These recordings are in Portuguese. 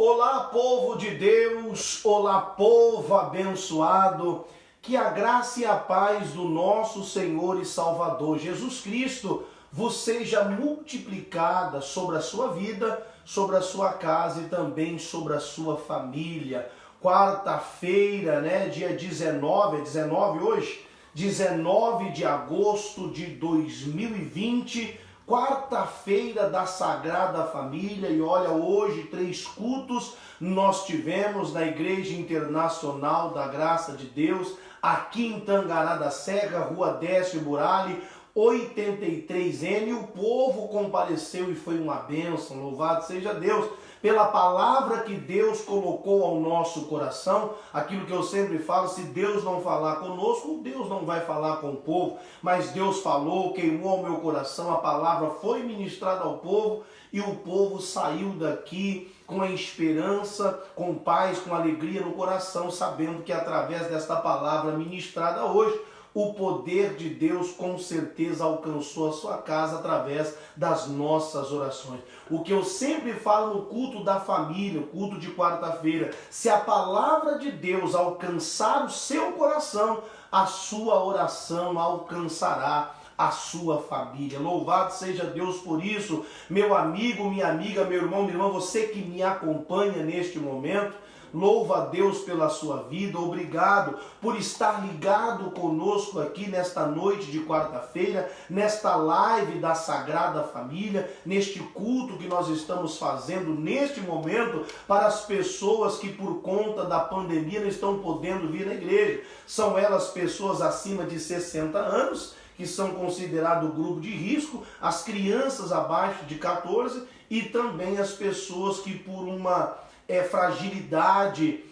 Olá, povo de Deus, olá, povo abençoado, que a graça e a paz do nosso Senhor e Salvador Jesus Cristo vos seja multiplicada sobre a sua vida, sobre a sua casa e também sobre a sua família. Quarta-feira, dia 19, é 19 hoje? 19 de agosto de 2020, quarta-feira da Sagrada Família. E olha, hoje 3 cultos nós tivemos na Igreja Internacional da Graça de Deus, aqui em Tangará da Serra, Rua Décio Burali, 83N. O povo compareceu e foi uma bênção. Louvado seja Deus pela palavra que Deus colocou ao nosso coração. Aquilo que eu sempre falo: se Deus não falar conosco, Deus não vai falar com o povo. Mas Deus falou, queimou ao meu coração, a palavra foi ministrada ao povo e o povo saiu daqui com a esperança, com paz, com alegria no coração, sabendo que através desta palavra ministrada hoje, o poder de Deus com certeza alcançou a sua casa através das nossas orações. O que eu sempre falo no culto da família, o culto de quarta-feira: se a palavra de Deus alcançar o seu coração, a sua oração alcançará a sua família. Louvado seja Deus por isso, meu amigo, minha amiga, meu irmão, minha irmã, você que me acompanha neste momento. Louva a Deus pela sua vida, obrigado por estar ligado conosco aqui nesta noite de quarta-feira, nesta live da Sagrada Família, neste culto que nós estamos fazendo neste momento para as pessoas que por conta da pandemia não estão podendo vir na igreja. São elas pessoas acima de 60 anos, que são considerados grupo de risco, as crianças abaixo de 14 e também as pessoas que por uma fragilidade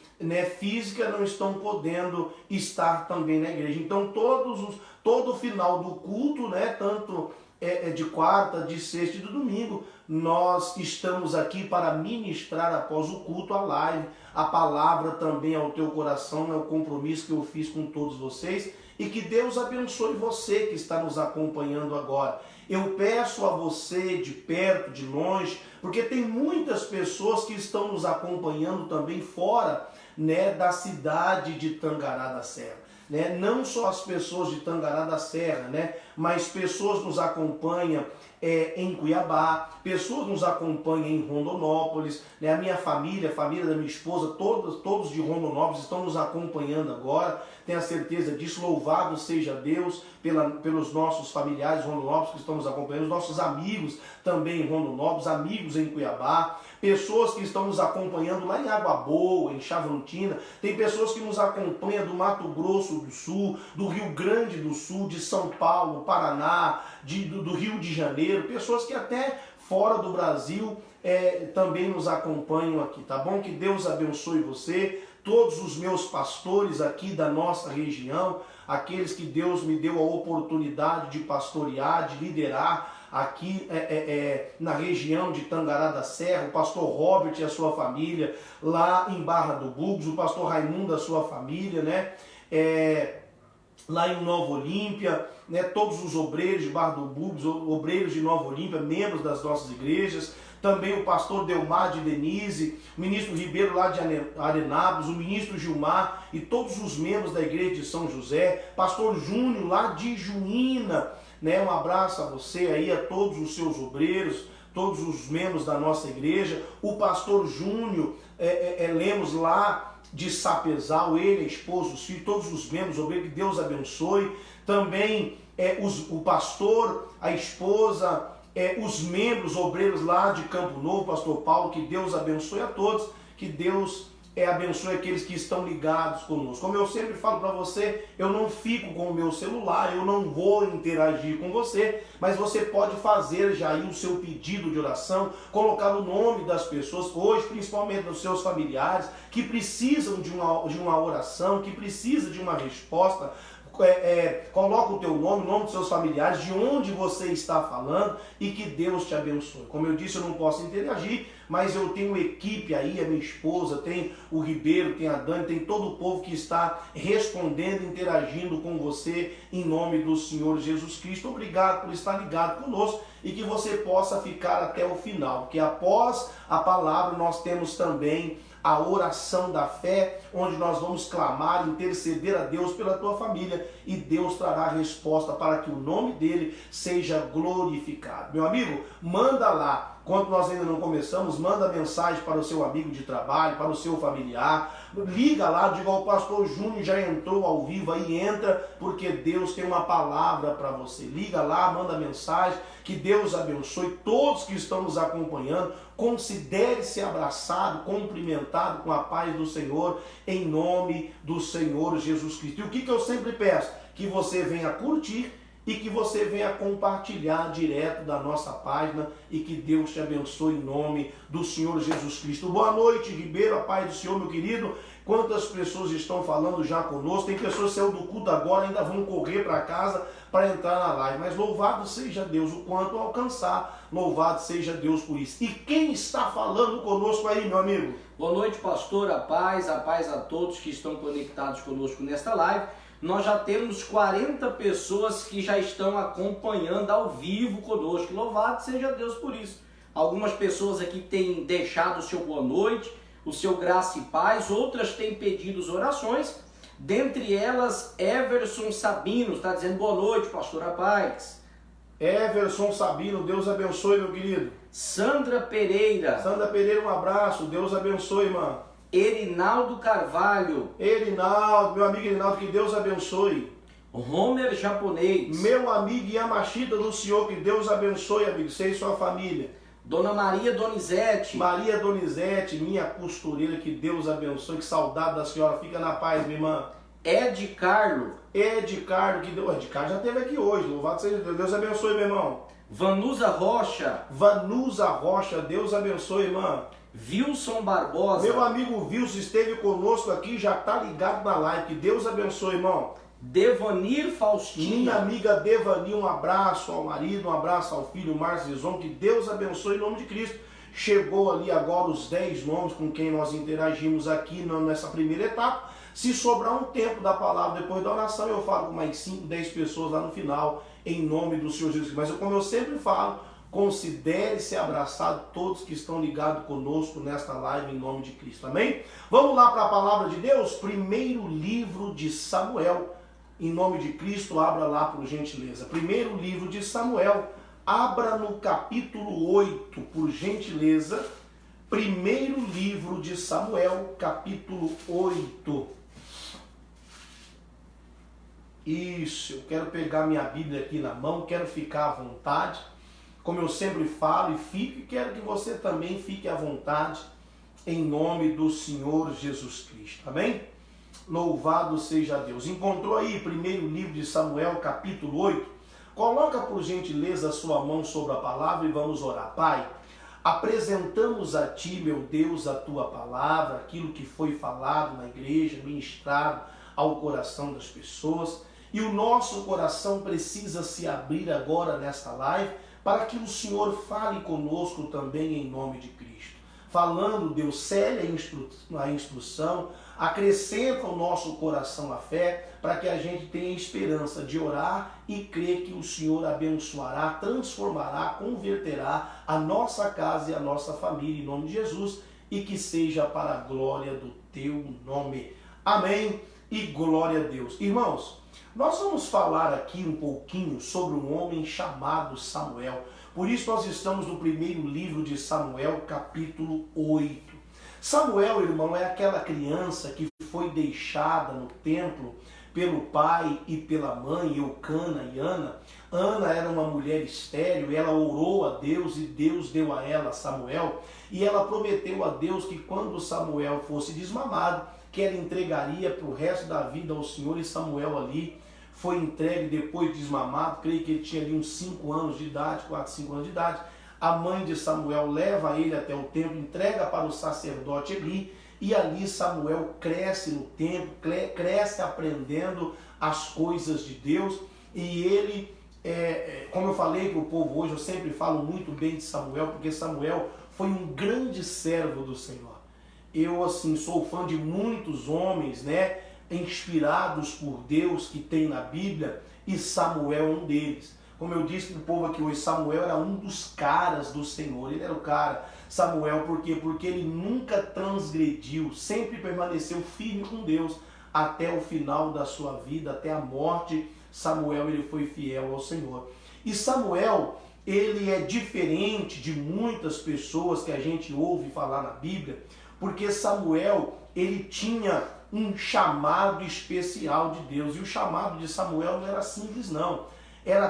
física não estão podendo estar também na igreja. Então todo final do culto, tanto de quarta, de sexta e do domingo, nós estamos aqui para ministrar após o culto a live, a palavra também ao teu coração. É o compromisso que eu fiz com todos vocês, e que Deus abençoe você que está nos acompanhando agora. Eu peço a você de perto, de longe, porque tem muitas pessoas que estão nos acompanhando também fora da cidade de Tangará da Serra. Não só as pessoas de Tangará da Serra, mas pessoas nos acompanham em Cuiabá, pessoas nos acompanham em Rondonópolis, a minha família, a família da minha esposa, todos de Rondonópolis estão nos acompanhando agora. Tenha certeza disso. Louvado seja Deus pelos nossos familiares de Rondonópolis que estão nos acompanhando, os nossos amigos também em Rondonópolis, amigos em Cuiabá, pessoas que estão nos acompanhando lá em Água Boa, em Chavantina. Tem pessoas que nos acompanham do Mato Grosso do Sul, do Rio Grande do Sul, de São Paulo, Paraná, do Rio de Janeiro, pessoas que até fora do Brasil também nos acompanham aqui, tá bom? Que Deus abençoe você, todos os meus pastores aqui da nossa região, aqueles que Deus me deu a oportunidade de pastorear, de liderar aqui na região de Tangará da Serra, o pastor Robert e a sua família, lá em Barra do Bugos, o pastor Raimundo e a sua família, lá em Nova Olímpia, todos os obreiros de Barra do Bugos, obreiros de Nova Olímpia, membros das nossas igrejas, também o pastor Delmar de Denise, o ministro Ribeiro lá de Arenápolis, o ministro Gilmar e todos os membros da igreja de São José, pastor Júnior lá de Juína, um abraço a você aí, a todos os seus obreiros, todos os membros da nossa igreja, o pastor Júnior Lemos lá de Sapezal, ele, a esposa, os filhos, todos os membros obreiros, que Deus abençoe. Também o pastor, a esposa, os membros obreiros lá de Campo Novo, pastor Paulo, que Deus abençoe a todos, que Deus abençoe aqueles que estão ligados conosco. Como eu sempre falo para você, eu não fico com o meu celular, eu não vou interagir com você, mas você pode fazer já aí o seu pedido de oração, colocar o nome das pessoas, hoje principalmente dos seus familiares, que precisam de uma oração, que precisam de uma resposta. coloca o teu nome, o nome dos seus familiares, de onde você está falando e que Deus te abençoe. Como eu disse, eu não posso interagir, mas eu tenho equipe aí, a minha esposa, tem o Ribeiro, tem a Dani, tem todo o povo que está respondendo, interagindo com você em nome do Senhor Jesus Cristo. Obrigado por estar ligado conosco e que você possa ficar até o final, porque após a palavra nós temos também a oração da fé, onde nós vamos clamar, interceder a Deus pela tua família e Deus trará a resposta para que o nome dele seja glorificado. Meu amigo, manda lá, quando nós ainda não começamos, manda mensagem para o seu amigo de trabalho, para o seu familiar, liga lá, diga ao pastor Júnior já entrou ao vivo aí, entra, porque Deus tem uma palavra para você. Liga lá, manda mensagem, que Deus abençoe todos que estão nos acompanhando. Considere-se abraçado, cumprimentado com a paz do Senhor, em nome do Senhor Jesus Cristo. E o que eu sempre peço? Que você venha curtir e que você venha compartilhar direto da nossa página e que Deus te abençoe em nome do Senhor Jesus Cristo. Boa noite, Ribeiro, a paz do Senhor, meu querido. Quantas pessoas estão falando já conosco? Tem pessoas que saíram do culto agora, ainda vão correr para casa para entrar na live. Mas louvado seja Deus, o quanto alcançar. Louvado seja Deus por isso. E quem está falando conosco aí, meu amigo? Boa noite, pastor. A paz a todos que estão conectados conosco nesta live. Nós já temos 40 pessoas que já estão acompanhando ao vivo conosco. Louvado seja Deus por isso. Algumas pessoas aqui têm deixado o seu boa noite, o seu graça e paz. Outras têm pedido orações. Dentre elas, Everson Sabino está dizendo boa noite, pastor, a paz. Everson Sabino, Deus abençoe, meu querido. Sandra Pereira, um abraço, Deus abençoe, irmão. Erinaldo Carvalho. Erinaldo, meu amigo Erinaldo, que Deus abençoe. Homer Japonês. Meu amigo Yamashita do Senhor, que Deus abençoe, amigo, você e sua família. Dona Maria Donizete. Maria Donizete, minha costureira, que Deus abençoe, que saudade da senhora, fica na paz, minha irmã. Ed Carlo. Ed Carlo, que Deus... Ed Carlo já esteve aqui hoje, louvado seja Deus, Deus abençoe, meu irmão. Vanusa Rocha. Vanusa Rocha, Deus abençoe, irmã. Wilson Barbosa. Meu amigo Wilson esteve conosco aqui, já está ligado na live, que Deus abençoe, irmão. Devanir Faustina. Minha amiga Devani, um abraço ao marido, um abraço ao filho Márcio Zon, que Deus abençoe em nome de Cristo. Chegou ali agora os 10 nomes com quem nós interagimos aqui nessa primeira etapa. Se sobrar um tempo da palavra depois da oração, eu falo com mais 5, 10 pessoas lá no final, em nome do Senhor Jesus Cristo. Mas como eu sempre falo, considere-se abraçado todos que estão ligados conosco nesta live em nome de Cristo. Amém? Vamos lá para a palavra de Deus? Primeiro livro de Samuel. Em nome de Cristo, abra lá por gentileza. Primeiro livro de Samuel, abra no capítulo 8, por gentileza. Primeiro livro de Samuel, capítulo 8. Isso, eu quero pegar minha Bíblia aqui na mão, quero ficar à vontade. Como eu sempre falo e quero que você também fique à vontade, em nome do Senhor Jesus Cristo. Amém? Louvado seja Deus. Encontrou aí primeiro livro de Samuel, capítulo 8? Coloca por gentileza a sua mão sobre a palavra e vamos orar. Pai, apresentamos a Ti, meu Deus, a Tua palavra, aquilo que foi falado na igreja, ministrado ao coração das pessoas. E o nosso coração precisa se abrir agora nesta live para que o Senhor fale conosco também em nome de Cristo. Falando, Deus, cele a instrução, acrescenta ao nosso coração a fé, para que a gente tenha esperança de orar e crer que o Senhor abençoará, transformará, converterá a nossa casa e a nossa família em nome de Jesus, e que seja para a glória do Teu nome. Amém e glória a Deus. Irmãos, nós vamos falar aqui um pouquinho sobre um homem chamado Samuel. Por isso nós estamos no primeiro livro de Samuel, capítulo 8. Samuel, irmão, é aquela criança que foi deixada no templo pelo pai e pela mãe, Eucana e Ana. Ana era uma mulher estéril, ela orou a Deus e Deus deu a ela Samuel. E ela prometeu a Deus que quando Samuel fosse desmamado, que ela entregaria para o resto da vida ao Senhor. E Samuel ali foi entregue depois de desmamado, creio que ele tinha ali uns 5 anos de idade, 4, 5 anos de idade. a mãe de Samuel leva ele até o templo, entrega para o sacerdote Eli, e ali Samuel cresce no templo, cresce aprendendo as coisas de Deus, e ele, como eu falei para o povo hoje, eu sempre falo muito bem de Samuel, porque Samuel foi um grande servo do Senhor. Eu, assim, sou fã de muitos homens, né, inspirados por Deus que tem na Bíblia, e Samuel é um deles. Como eu disse para o povo aqui hoje, Samuel era um dos caras do Senhor. Ele era o cara. Samuel, por quê? Porque ele nunca transgrediu, sempre permaneceu firme com Deus até o final da sua vida, até a morte. Samuel, ele foi fiel ao Senhor. E Samuel, ele é diferente de muitas pessoas que a gente ouve falar na Bíblia, porque Samuel, ele tinha um chamado especial de Deus. E o chamado de Samuel não era simples, não. Era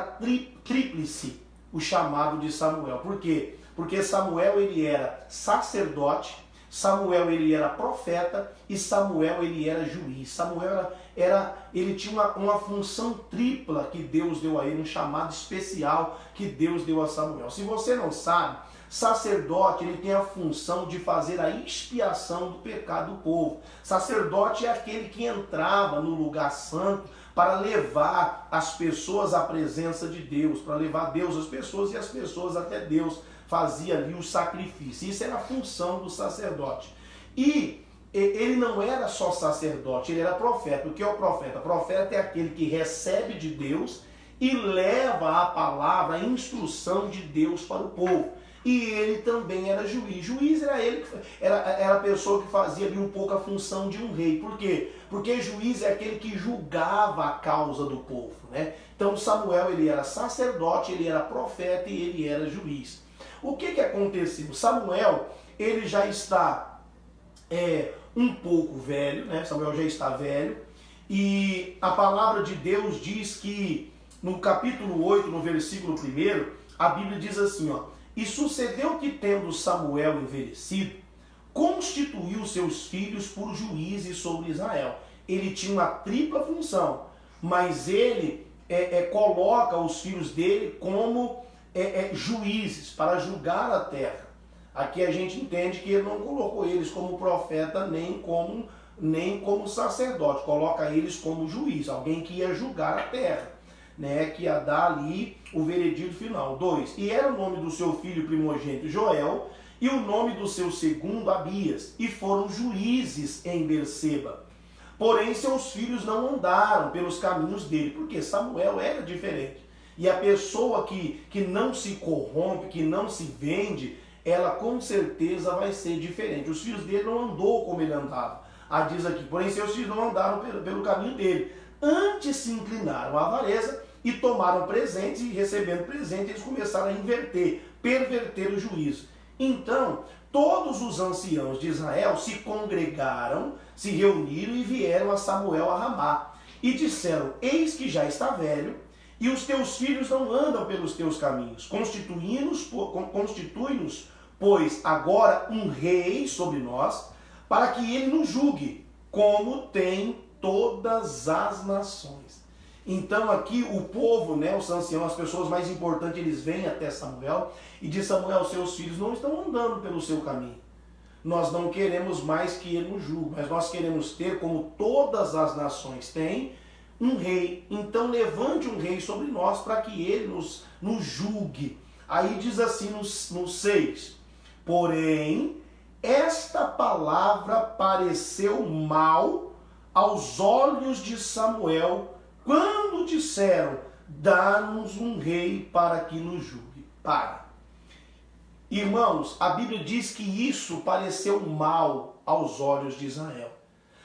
tríplice o chamado de Samuel. Por quê? Porque Samuel, ele era sacerdote, Samuel, ele era profeta, e Samuel, ele era juiz. Samuel ele tinha uma função tripla que Deus deu a ele, um chamado especial que Deus deu a Samuel. Se você não sabe, sacerdote, ele tem a função de fazer a expiação do pecado do povo. Sacerdote é aquele que entrava no lugar santo para levar as pessoas à presença de Deus, para levar Deus às pessoas e as pessoas até Deus. Fazia ali o sacrifício. Isso era a função do sacerdote. E ele não era só sacerdote, ele era profeta. O que é o profeta? O profeta é aquele que recebe de Deus e leva a palavra, a instrução de Deus para o povo. E ele também era juiz. Juiz era a pessoa que fazia ali um pouco a função de um rei. Por quê? Porque juiz é aquele que julgava a causa do povo, né? Então Samuel, ele era sacerdote, ele era profeta e ele era juiz. O que aconteceu? Samuel, ele já está um pouco velho, né? Samuel já está velho. E a palavra de Deus diz que no capítulo 8, no versículo 1, a Bíblia diz assim, ó: e sucedeu que, tendo Samuel envelhecido, constituiu seus filhos por juízes sobre Israel. Ele tinha uma tripla função, mas ele coloca os filhos dele como juízes para julgar a terra. Aqui a gente entende que ele não colocou eles como profeta nem como sacerdote, coloca eles como juiz, alguém que ia julgar a terra, né, que ia dar ali o veredito final. 2. E era o nome do seu filho primogênito Joel, e o nome do seu segundo Abias, e foram juízes em Berseba. Porém seus filhos não andaram pelos caminhos dele, porque Samuel era diferente. E a pessoa que não se corrompe, que não se vende, ela com certeza vai ser diferente. Os filhos dele não andou como ele andava. Diz aqui, porém seus filhos não andaram pelo caminho dele. Antes se inclinaram à avareza e tomaram presentes, e recebendo presentes eles começaram a perverter o juízo. Então, todos os anciãos de Israel se congregaram, se reuniram e vieram a Samuel a Ramá. E disseram, eis que já está velho, e os teus filhos não andam pelos teus caminhos. Constitui-nos, pois, agora um rei sobre nós, para que ele nos julgue, como tem todas as nações. Então aqui o povo, né, os anciãos, as pessoas mais importantes, eles vêm até Samuel e diz: Samuel, seus filhos não estão andando pelo seu caminho. Nós não queremos mais que ele nos julgue, mas nós queremos ter, como todas as nações têm, um rei. Então levante um rei sobre nós para que ele nos julgue. Aí diz assim no 6, porém, esta palavra pareceu mal aos olhos de Samuel, quando disseram, dá-nos um rei para que nos julgue. Irmãos, a Bíblia diz que isso pareceu mal aos olhos de Israel.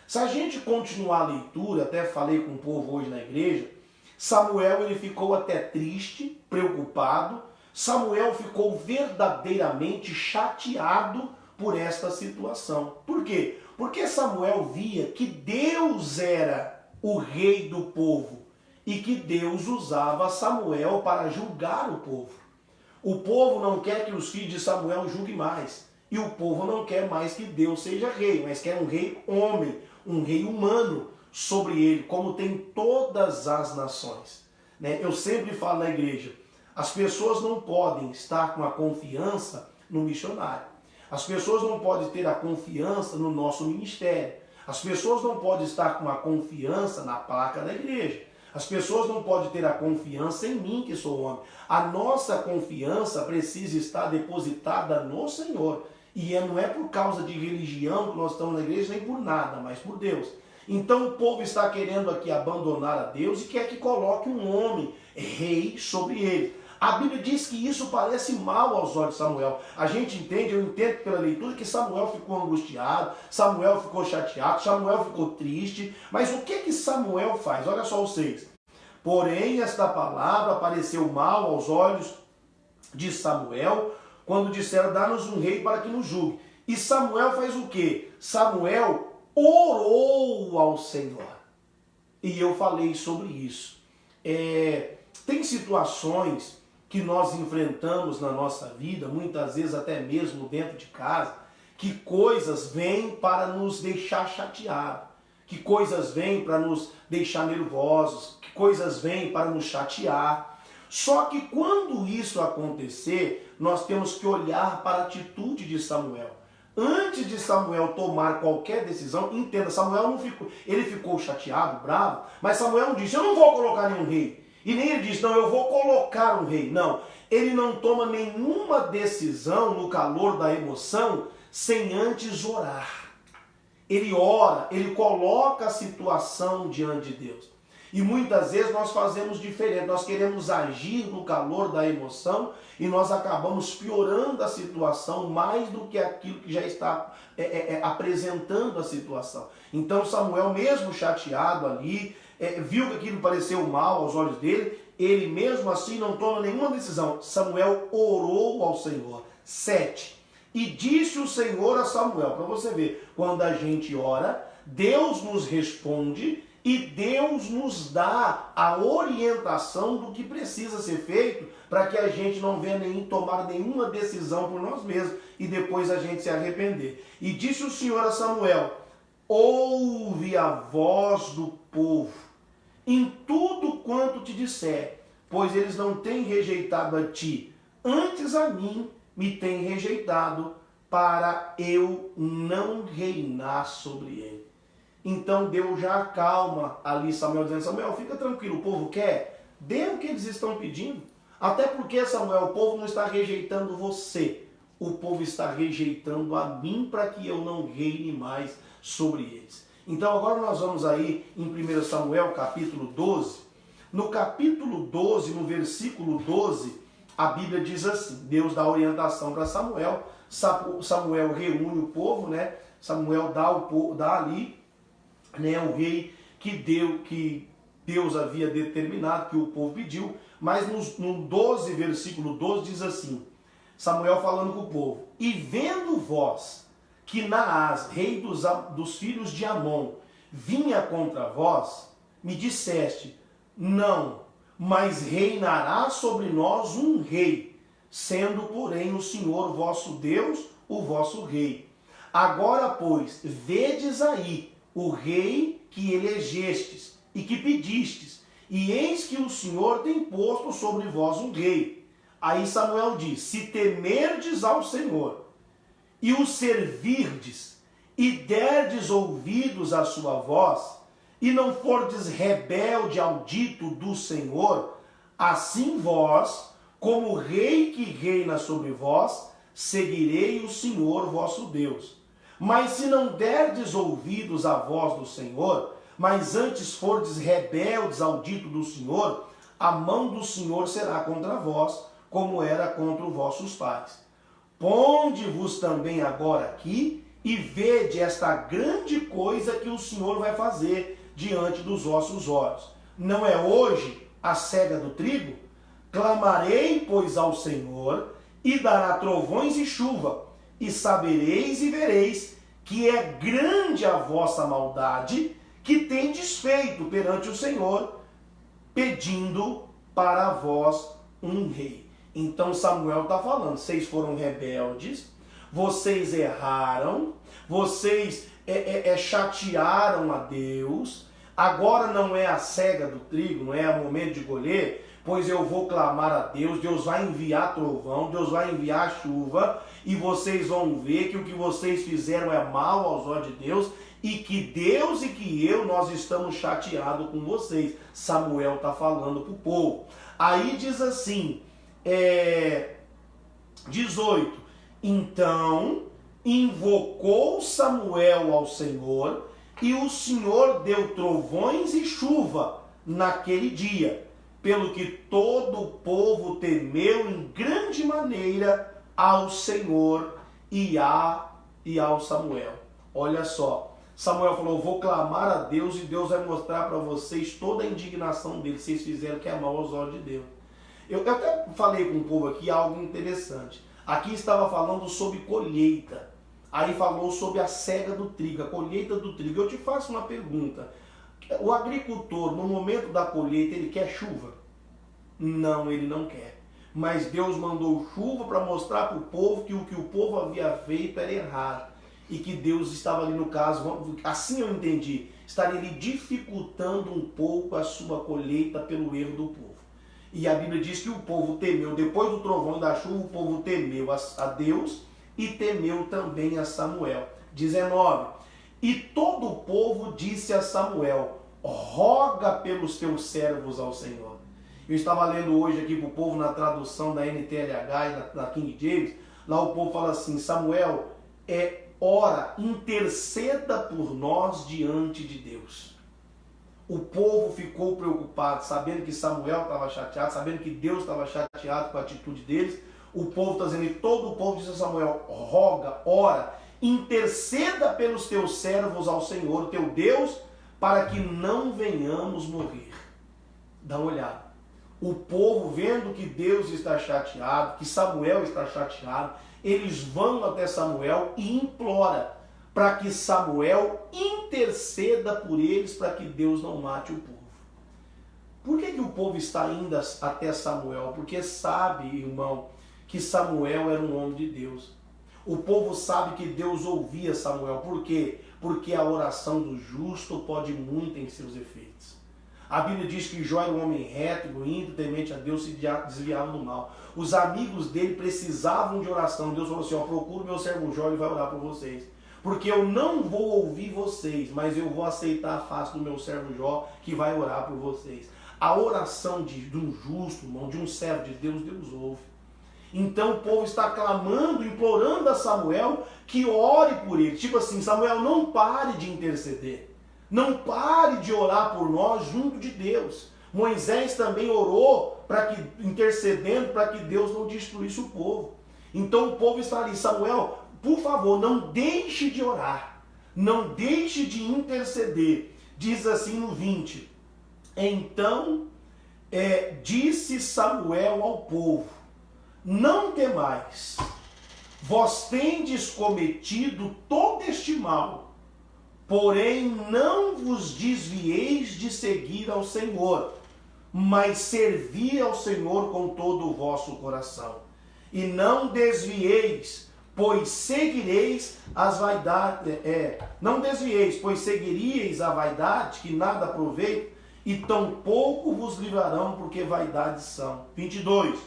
Se a gente continuar a leitura, até falei com o povo hoje na igreja, Samuel ele ficou até triste, preocupado. Samuel ficou verdadeiramente chateado por esta situação. Por quê? Porque Samuel via que Deus era o rei do povo e que Deus usava Samuel para julgar o povo. O povo não quer que os filhos de Samuel julguem mais. E o povo não quer mais que Deus seja rei, mas quer um rei homem, um rei humano sobre ele, como tem todas as nações. Eu sempre falo na igreja, As pessoas não podem estar com a confiança no missionário. As pessoas não podem ter a confiança no nosso ministério. As pessoas não podem estar com a confiança na placa da igreja. As pessoas não podem ter a confiança em mim, que sou homem. A nossa confiança precisa estar depositada no Senhor. E não é por causa de religião que nós estamos na igreja, nem por nada, mas por Deus. Então o povo está querendo aqui abandonar a Deus e quer que coloque um homem, rei, sobre ele. A Bíblia diz que isso parece mal aos olhos de Samuel. A gente entende, eu entendo pela leitura, que Samuel ficou angustiado, Samuel ficou chateado, Samuel ficou triste. Mas o que Samuel faz? Olha só o 6. Porém, esta palavra pareceu mal aos olhos de Samuel, quando disseram, dá-nos um rei para que nos julgue. E Samuel faz o quê? Samuel orou ao Senhor. E eu falei sobre isso. Tem situações que nós enfrentamos na nossa vida, muitas vezes até mesmo dentro de casa, que coisas vêm para nos deixar chateados, que coisas vêm para nos deixar nervosos, que coisas vêm para nos chatear. Só que quando isso acontecer, nós temos que olhar para a atitude de Samuel. Antes de Samuel tomar qualquer decisão, entenda, Samuel não ficou, ele ficou chateado, bravo, mas Samuel não disse, eu não vou colocar nenhum rei. E nem ele diz, não, eu vou colocar um rei. Não, ele não toma nenhuma decisão no calor da emoção sem antes orar. Ele ora, ele coloca a situação diante de Deus. E muitas vezes nós fazemos diferente, nós queremos agir no calor da emoção e nós acabamos piorando a situação mais do que aquilo que já está apresentando a situação. Então Samuel, mesmo chateado ali, viu que aquilo pareceu mal aos olhos dele, ele mesmo assim não toma nenhuma decisão. Samuel orou ao Senhor. 7. E disse o Senhor a Samuel, para você ver, quando a gente ora, Deus nos responde e Deus nos dá a orientação do que precisa ser feito para que a gente não venha nem tomar nenhuma decisão por nós mesmos e depois a gente se arrepender. E disse o Senhor a Samuel, ouve a voz do povo em tudo quanto te disser, pois eles não têm rejeitado a ti, antes a mim me têm rejeitado, para eu não reinar sobre ele. Então Deus já acalma ali Samuel, dizendo, Samuel, fica tranquilo, o povo quer, dê o que eles estão pedindo. Até porque, Samuel, o povo não está rejeitando você, o povo está rejeitando a mim para que eu não reine mais sobre eles. Então agora nós vamos aí em 1 Samuel capítulo 12. No capítulo 12, no versículo 12, a Bíblia diz assim, Deus dá orientação para Samuel, Samuel reúne o povo, né? Samuel dá ali, né, o rei que Deus havia determinado, que o povo pediu, mas no 12, versículo 12 diz assim, Samuel falando com o povo, e vendo vós que Naás, rei dos filhos de Amon, vinha contra vós, me disseste, não, mas reinará sobre nós um rei, sendo, porém, o Senhor vosso Deus, o vosso rei. Agora, pois, vedes aí o rei que elegestes e que pedistes, e eis que o Senhor tem posto sobre vós um rei. Aí Samuel diz, se temerdes ao Senhor, e o servirdes, e derdes ouvidos à sua voz, e não fordes rebelde ao dito do Senhor, assim vós, como rei que reina sobre vós, seguirei o Senhor vosso Deus. Mas se não derdes ouvidos à voz do Senhor, mas antes fordes rebeldes ao dito do Senhor, a mão do Senhor será contra vós, como era contra os vossos pais. Ponde-vos também agora aqui, e vede esta grande coisa que o Senhor vai fazer diante dos vossos olhos. Não é hoje a cega do trigo? Clamarei, pois, ao Senhor, e dará trovões e chuva, e sabereis e vereis que é grande a vossa maldade, que tendes feito perante o Senhor, pedindo para vós um rei. Então Samuel está falando, vocês foram rebeldes, vocês erraram, vocês chatearam a Deus, Agora não é a cega do trigo, não é o momento de colher, pois eu vou clamar a Deus, Deus vai enviar trovão, Deus vai enviar chuva, e vocês vão ver que o que vocês fizeram é mal aos olhos de Deus, e que Deus e que nós estamos chateados com vocês. Samuel está falando para o povo. Aí diz assim, 18, então invocou Samuel ao Senhor, e o Senhor deu trovões e chuva naquele dia, pelo que todo o povo temeu em grande maneira ao Senhor e ao Samuel. Olha só, Samuel falou, vou clamar a Deus e Deus vai mostrar para vocês toda a indignação dele, vocês fizeram que é mal aos olhos de Deus. Eu até falei com o povo aqui algo interessante. Aqui estava falando sobre colheita. Aí falou sobre a cega do trigo, a colheita do trigo. Eu te faço uma pergunta. O agricultor, no momento da colheita, ele quer chuva? Não, ele não quer. Mas Deus mandou chuva para mostrar para o povo que o que o povo havia feito era errado. E que Deus estava ali no caso, assim eu entendi, estaria ali dificultando um pouco a sua colheita pelo erro do povo. E a Bíblia diz que o povo temeu, depois do trovão e da chuva, o povo temeu a Deus e temeu também a Samuel. 19. E todo o povo disse a Samuel, roga pelos teus servos ao Senhor. Eu estava lendo hoje aqui para o povo na tradução da NTLH e na King James, lá o povo fala assim, Samuel, ora, interceda por nós diante de Deus. O povo ficou preocupado, sabendo que Samuel estava chateado, sabendo que Deus estava chateado com a atitude deles. O povo está dizendo, e todo o povo disse a Samuel, roga, ora, interceda pelos teus servos ao Senhor, teu Deus, para que não venhamos morrer. Dá uma olhada. O povo vendo que Deus está chateado, que Samuel está chateado, eles vão até Samuel e implora para que Samuel interceda por eles para que Deus não mate o povo. Por que o povo está indo até Samuel? Porque sabe, irmão, que Samuel era um homem de Deus. O povo sabe que Deus ouvia Samuel. Por quê? Porque a oração do justo pode muito em seus efeitos. A Bíblia diz que Jó era um homem reto, íntegro, temente a Deus, se desviava do mal. Os amigos dele precisavam de oração. Deus falou assim, procura o meu servo Jó, ele vai orar por vocês. Porque eu não vou ouvir vocês, mas eu vou aceitar a face do meu servo Jó, que vai orar por vocês. A oração de um justo, irmão, de um servo de Deus, Deus ouve. Então o povo está clamando, implorando a Samuel que ore por ele. Tipo assim, Samuel, não pare de interceder. Não pare de orar por nós junto de Deus. Moisés também orou, intercedendo para que Deus não destruísse o povo. Então o povo está ali, Samuel, por favor, não deixe de orar. Não deixe de interceder. Diz assim no 20. Então disse Samuel ao povo, não temais, vós tendes cometido todo este mal, porém não vos desvieis de seguir ao Senhor, mas servi ao Senhor com todo o vosso coração. E não desvieis, pois seguireis as vaidades, não desvieis, pois seguiríeis a vaidade, que nada aproveita, e tampouco vos livrarão, porque vaidades são. 22.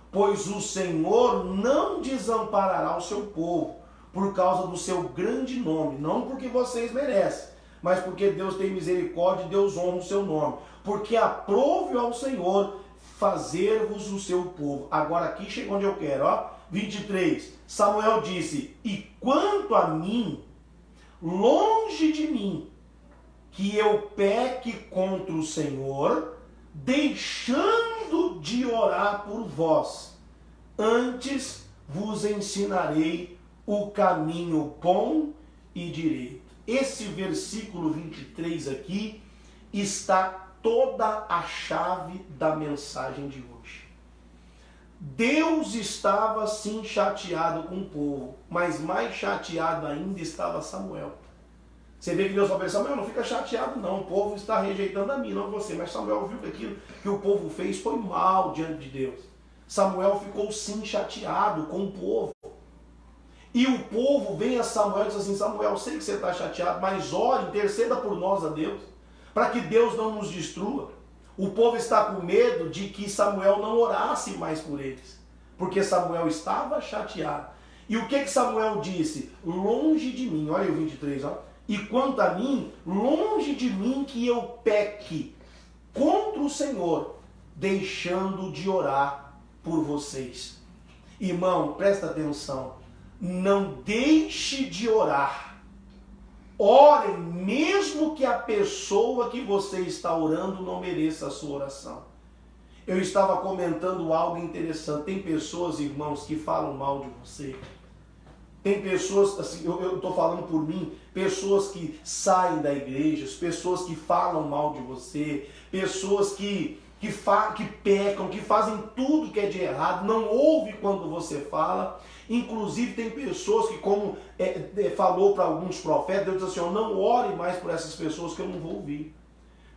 Pois o Senhor não desamparará o seu povo, por causa do seu grande nome, não porque vocês merecem, mas porque Deus tem misericórdia e Deus honra o seu nome, porque aprove ao Senhor fazer-vos o seu povo. Agora aqui chega onde eu quero, ó. 23, Samuel disse, e quanto a mim, longe de mim, que eu peque contra o Senhor, deixando de orar por vós, antes vos ensinarei o caminho bom e direito. Esse versículo 23 aqui está toda a chave da mensagem de hoje. Deus estava sim chateado com o povo, mas mais chateado ainda estava Samuel. Você vê que Deus falou, Samuel, não fica chateado não, o povo está rejeitando a mim, não você. Mas Samuel viu que aquilo que o povo fez foi mal diante de Deus. Samuel ficou sim chateado com o povo. E o povo vem a Samuel e diz assim, Samuel, eu sei que você está chateado, mas ore, interceda por nós a Deus, para que Deus não nos destrua. O povo está com medo de que Samuel não orasse mais por eles, porque Samuel estava chateado. E o que Samuel disse? Longe de mim, olha o 23, ó. E quanto a mim, longe de mim que eu peque contra o Senhor, deixando de orar por vocês. Irmão, presta atenção, não deixe de orar. Orem, mesmo que a pessoa que você está orando não mereça a sua oração. Eu estava comentando algo interessante. Tem pessoas, irmãos, que falam mal de você. Tem pessoas, assim, eu estou falando por mim, pessoas que saem da igreja, pessoas que falam mal de você, pessoas que pecam, que fazem tudo que é de errado, não ouve quando você fala. Inclusive tem pessoas que, como falou para alguns profetas, Deus diz assim, não ore mais por essas pessoas que eu não vou ouvir.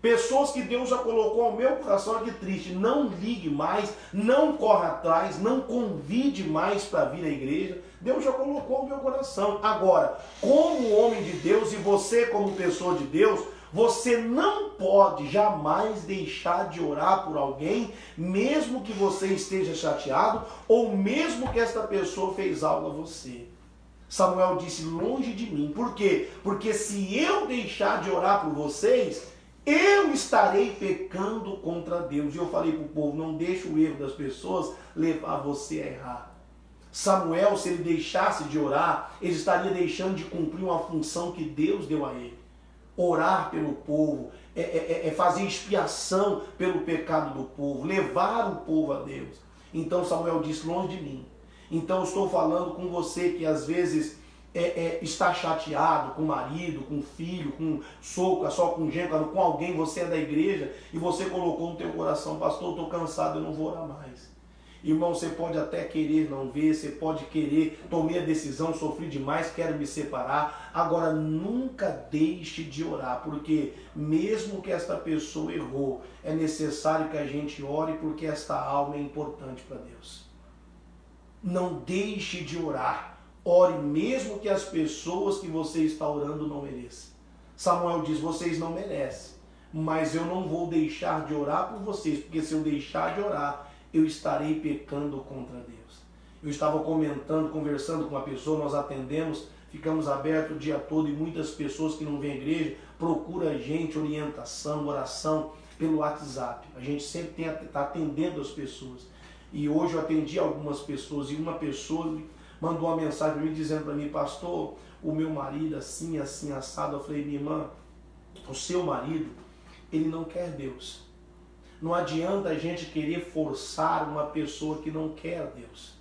Pessoas que Deus já colocou ao meu coração aqui triste, não ligue mais, não corra atrás, não convide mais para vir à igreja. Deus já colocou ao meu coração. Agora, como homem de Deus e você como pessoa de Deus, você não pode jamais deixar de orar por alguém, mesmo que você esteja chateado, ou mesmo que esta pessoa fez algo a você. Samuel disse, longe de mim. Por quê? Porque se eu deixar de orar por vocês, eu estarei pecando contra Deus. E eu falei para o povo, não deixe o erro das pessoas levar você a errar. Samuel, se ele deixasse de orar, ele estaria deixando de cumprir uma função que Deus deu a ele. Orar pelo povo, fazer expiação pelo pecado do povo, levar o povo a Deus. Então Samuel disse, longe de mim. Então eu estou falando com você que às vezes está chateado com o marido, com o filho, com sogro, só com genro, com alguém, você é da igreja e você colocou no teu coração, pastor, eu estou cansado, eu não vou orar mais. Irmão, você pode até querer não ver, você pode querer, tomei a decisão, sofri demais, quero me separar. Agora, nunca deixe de orar, porque mesmo que esta pessoa errou, é necessário que a gente ore, porque esta alma é importante para Deus. Não deixe de orar. Ore mesmo que as pessoas que você está orando não mereçam. Samuel diz, vocês não merecem, mas eu não vou deixar de orar por vocês, porque se eu deixar de orar, eu estarei pecando contra Deus. Eu estava conversando com uma pessoa, nós atendemos, ficamos abertos o dia todo e muitas pessoas que não vêm à igreja procuram a gente, orientação, oração pelo WhatsApp. A gente sempre está atendendo as pessoas. E hoje eu atendi algumas pessoas e uma pessoa mandou uma mensagem para mim dizendo para mim, pastor, o meu marido assim, assim, assado. Eu falei, minha irmã, o seu marido, ele não quer Deus. Não adianta a gente querer forçar uma pessoa que não quer Deus.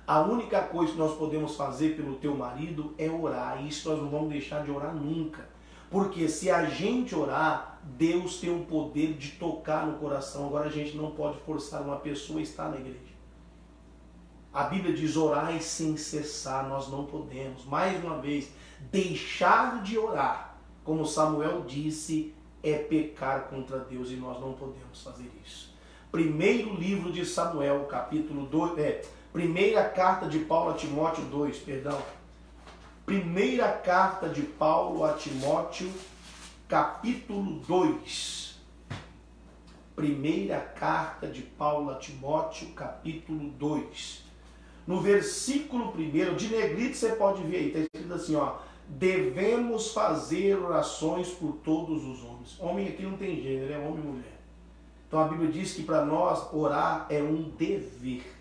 A única coisa que nós podemos fazer pelo teu marido é orar. E isso nós não vamos deixar de orar nunca. Porque se a gente orar, Deus tem o poder de tocar no coração. Agora a gente não pode forçar uma pessoa a estar na igreja. A Bíblia diz orai sem cessar. Nós não podemos. Mais uma vez, deixar de orar, como Samuel disse, é pecar contra Deus e nós não podemos fazer isso. Primeiro livro de Samuel, capítulo 2, primeira carta de Paulo a Timóteo 2, perdão. Primeira carta de Paulo a Timóteo, capítulo 2. Primeira carta de Paulo a Timóteo, capítulo 2. No versículo 1, de negrito você pode ver aí, está escrito assim, ó. Devemos fazer orações por todos os homens. Homem aqui não tem gênero, é homem e mulher. Então a Bíblia diz que para nós orar é um dever.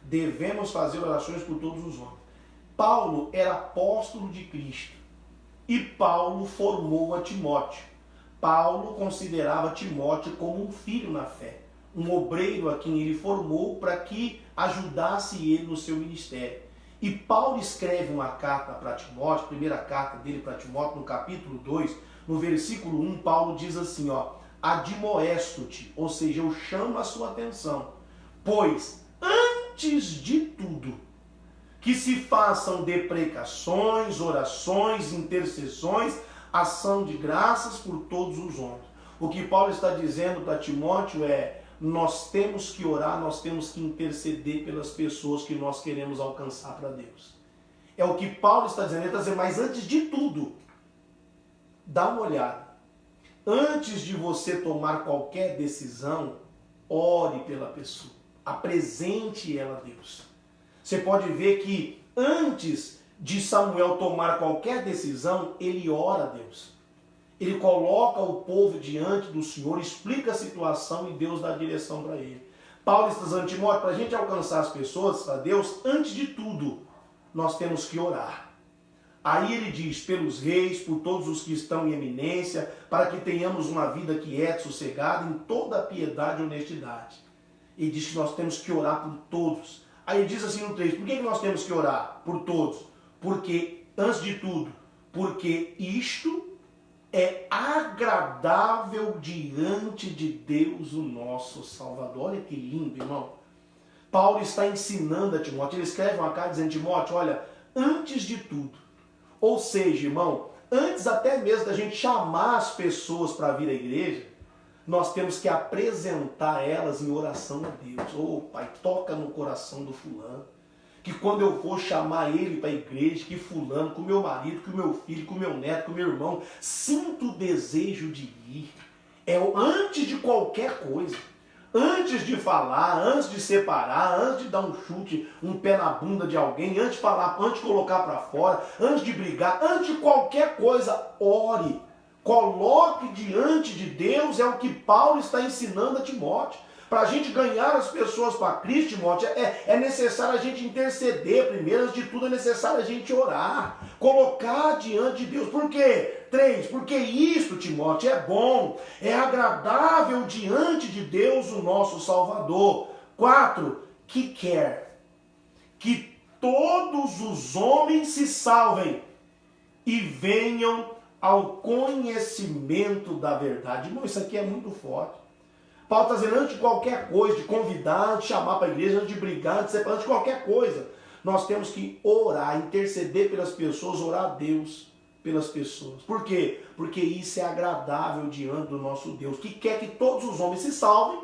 Devemos fazer orações por todos os homens. Paulo era apóstolo de Cristo e Paulo formou a Timóteo. Paulo considerava Timóteo como um filho na fé, um obreiro a quem ele formou para que ajudasse ele no seu ministério. E Paulo escreve uma carta para Timóteo, primeira carta dele para Timóteo, no capítulo 2, no versículo 1, Paulo diz assim, ó, admoesto-te, ou seja, eu chamo a sua atenção, pois antes de tudo, que se façam deprecações, orações, intercessões, ação de graças por todos os homens. O que Paulo está dizendo para Timóteo é, nós temos que orar, nós temos que interceder pelas pessoas que nós queremos alcançar para Deus. É o que Paulo está dizendo. Ele está dizendo, mas antes de tudo, dá uma olhada. antes de você tomar qualquer decisão, ore pela pessoa. Apresente ela a Deus. Você pode ver que antes de Samuel tomar qualquer decisão, ele ora a Deus. Ele coloca o povo diante do Senhor, explica a situação e Deus dá a direção para ele. Paulo está dizendo, Timóteo, para a gente alcançar as pessoas, para Deus, antes de tudo, nós temos que orar. Aí ele diz, pelos reis, por todos os que estão em eminência, para que tenhamos uma vida quieta, sossegada, em toda a piedade e honestidade. Ele diz que nós temos que orar por todos. Aí ele diz assim no 3, por que nós temos que orar por todos? Porque, antes de tudo, porque isto é agradável diante de Deus, o nosso Salvador. Olha que lindo, irmão. Paulo está ensinando a Timóteo, ele escreve uma carta dizendo, Timóteo, olha, antes de tudo, ou seja, irmão, antes até mesmo da gente chamar as pessoas para vir à igreja, nós temos que apresentar elas em oração a Deus. Ô Pai, toca no coração do fulano, que quando eu for chamar ele para a igreja, que fulano, com o meu marido, com o meu filho, com o meu neto, com o meu irmão, sinto o desejo de ir. É antes de qualquer coisa. Antes de falar, antes de separar, antes de dar um chute, um pé na bunda de alguém, antes de falar, antes de colocar para fora, antes de brigar, antes de qualquer coisa, ore. Coloque diante de Deus, é o que Paulo está ensinando a Timóteo. Para a gente ganhar as pessoas para Cristo, Timóteo, é necessário a gente interceder primeiro, antes de tudo é necessário a gente orar, colocar diante de Deus. Por quê? 3, porque isto, Timóteo, é bom, é agradável diante de Deus, o nosso Salvador. 4, que quer que todos os homens se salvem e venham ao conhecimento da verdade. Irmão, isso aqui é muito forte. Paulo está dizendo, antes de qualquer coisa, de convidar, de chamar para a igreja, antes de brigar, antes de qualquer coisa, nós temos que orar, interceder pelas pessoas, orar a Deus pelas pessoas. Por quê? Porque isso é agradável diante do nosso Deus, que quer que todos os homens se salvem,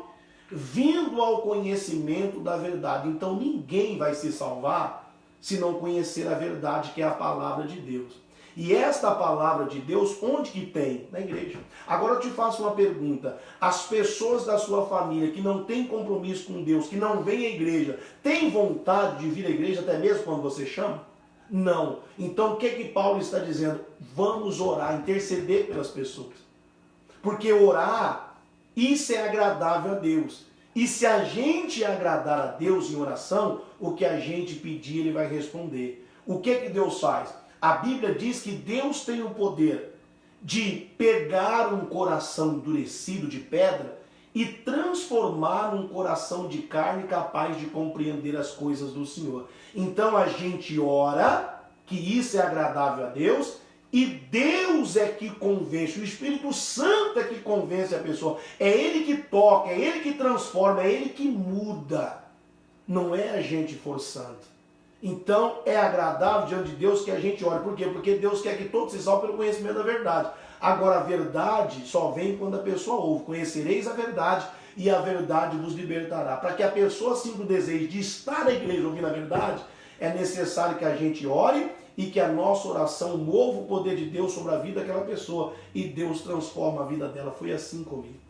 vindo ao conhecimento da verdade. Então ninguém vai se salvar se não conhecer a verdade, que é a palavra de Deus. E esta palavra de Deus, onde que tem? Na igreja. Agora eu te faço uma pergunta. As pessoas da sua família que não têm compromisso com Deus, que não vêm à igreja, têm vontade de vir à igreja até mesmo quando você chama? Não. Então o que Paulo está dizendo? Vamos orar, interceder pelas pessoas. Porque orar, isso é agradável a Deus. E se a gente agradar a Deus em oração, o que a gente pedir, Ele vai responder. O que Deus faz? A Bíblia diz que Deus tem o poder de pegar um coração endurecido de pedra e transformar num coração de carne capaz de compreender as coisas do Senhor. Então a gente ora, que isso é agradável a Deus, e Deus é que convence, o Espírito Santo é que convence a pessoa. É Ele que toca, é Ele que transforma, é Ele que muda. Não é a gente forçando. Então é agradável diante de Deus que a gente ore. Por quê? Porque Deus quer que todos se salvem pelo conhecimento da verdade. Agora a verdade só vem quando a pessoa ouve. Conhecereis a verdade e a verdade vos libertará. Para que a pessoa sinta o desejo de estar na igreja ouvindo a verdade, é necessário que a gente ore e que a nossa oração mova o poder de Deus sobre a vida daquela pessoa. E Deus transforma a vida dela. Foi assim comigo.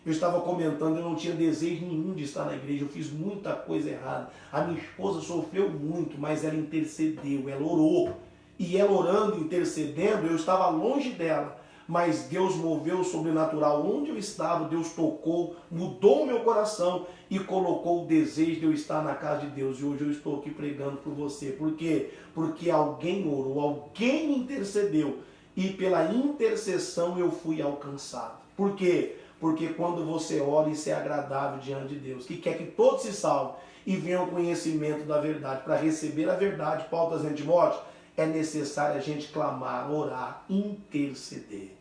Eu estava comentando, eu não tinha desejo nenhum de estar na igreja, eu fiz muita coisa errada. A minha esposa sofreu muito, mas ela intercedeu, ela orou. E ela orando, intercedendo, eu estava longe dela. Mas Deus moveu o sobrenatural. Onde eu estava, Deus tocou, mudou o meu coração e colocou o desejo de eu estar na casa de Deus. E hoje eu estou aqui pregando por você. Por quê? Porque alguém orou, alguém intercedeu. E pela intercessão eu fui alcançado. Por quê? Porque quando você ora, isso é agradável diante de Deus, que quer que todos se salvem e venham ao conhecimento da verdade. Para receber a verdade, Paulo está dizendo, Timóteo, é necessário a gente clamar, orar, interceder.